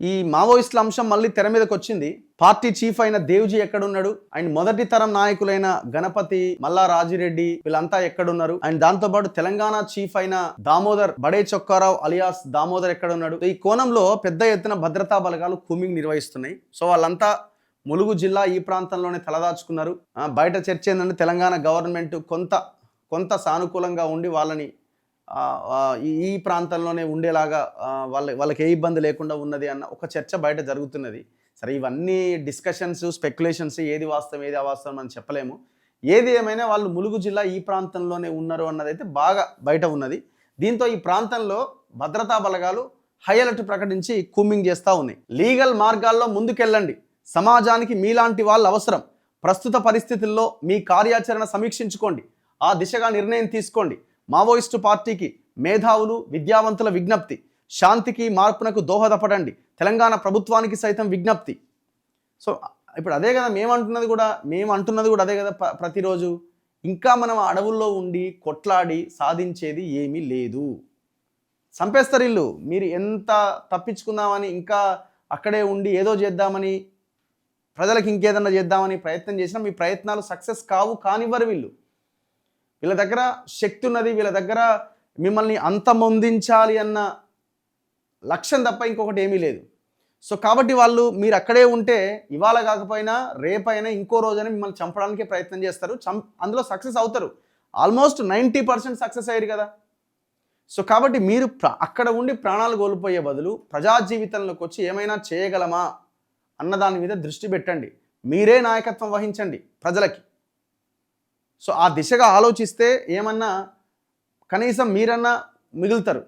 ఈ మావోయిస్టుల అంశం మళ్ళీ తెర మీదకి వచ్చింది. పార్టీ చీఫ్ అయిన దేవ్జీ ఎక్కడున్నాడు, అండ్ మొదటి తరం నాయకులైన గణపతి, మల్లా రాజిరెడ్డి వీళ్ళంతా ఎక్కడున్నారు, అండ్ దాంతో పాటు తెలంగాణ చీఫ్ అయిన దామోదర్ బడే చొక్కారావు అలియాస్ దామోదర్ ఎక్కడున్నాడు. ఈ కోణంలో పెద్ద ఎత్తున భద్రతా బలగాలు కూమింగ్ నిర్వహిస్తున్నాయి. సో వాళ్ళంతా ములుగు జిల్లా ఈ ప్రాంతంలోనే తలదాచుకున్నారు. బయట చర్చ ఏంటంటే తెలంగాణ గవర్నమెంట్ కొంత సానుకూలంగా ఉండి వాళ్ళని ఈ ప్రాంతంలోనే ఉండేలాగా వాళ్ళకి ఏ ఇబ్బంది లేకుండా ఉన్నది అన్న ఒక చర్చ బయట జరుగుతున్నది. సరే, ఇవన్నీ డిస్కషన్స్, స్పెక్యులేషన్స్, ఏది వాస్తవం ఏది అవాస్తవం అని చెప్పలేము. ఏది ఏమైనా వాళ్ళు ములుగు జిల్లా ఈ ప్రాంతంలోనే ఉన్నారు అన్నదైతే బాగా బయట ఉన్నది. దీంతో ఈ ప్రాంతంలో భద్రతా బలగాలు హై అలర్ట్ ప్రకటించి కూమింగ్ చేస్తూ ఉన్నాయి. లీగల్ మార్గాల్లో ముందుకెళ్ళండి, సమాజానికి మీలాంటి వాళ్ళు అవసరం, ప్రస్తుత పరిస్థితుల్లో మీ కార్యాచరణ సమీక్షించుకోండి, ఆ దిశగా నిర్ణయం తీసుకోండి. మావోయిస్టు పార్టీకి మేధావులు, విద్యావంతుల విజ్ఞప్తి, శాంతికి మార్పునకు దోహదపడండి, తెలంగాణ ప్రభుత్వానికి సైతం విజ్ఞప్తి. సో ఇప్పుడు అదే కదా మేము అంటున్నది కూడా అదే కదా ప్రతిరోజు. ఇంకా మనం అడవుల్లో ఉండి కొట్లాడి సాధించేది ఏమీ లేదు. చంపేస్తారు ఇల్లు. మీరు ఎంత తప్పించుకుందామని ఇంకా అక్కడే ఉండి ఏదో చేద్దామని, ప్రజలకు ఇంకేదన్నా చేద్దామని ప్రయత్నం చేసినా మీ ప్రయత్నాలు సక్సెస్ కానివ్వరు వీళ్ళు. వీళ్ళ దగ్గర శక్తి ఉన్నది, వీళ్ళ దగ్గర మిమ్మల్ని అంతమొందించాలి అన్న లక్ష్యం తప్ప ఇంకొకటి ఏమీ లేదు. సో కాబట్టి వాళ్ళు మీరు అక్కడే ఉంటే ఇవాళ కాకపోయినా రేపైనా ఇంకో రోజైనా మిమ్మల్ని చంపడానికి ప్రయత్నం చేస్తారు. అందులో సక్సెస్ అవుతారు. ఆల్మోస్ట్ 90% సక్సెస్ అయ్యారు కదా. సో కాబట్టి మీరు అక్కడ ఉండి ప్రాణాలు కోల్పోయే బదులు ప్రజా జీవితంలోకి వచ్చి ఏమైనా చేయగలమా అన్న దాని మీద దృష్టి పెట్టండి. మీరే నాయకత్వం వహించండి ప్రజలకి. సో ఆ దిశగా ఆలోచిస్తే ఏమన్నా కనీసం మీరన్నా మిగులుతారు.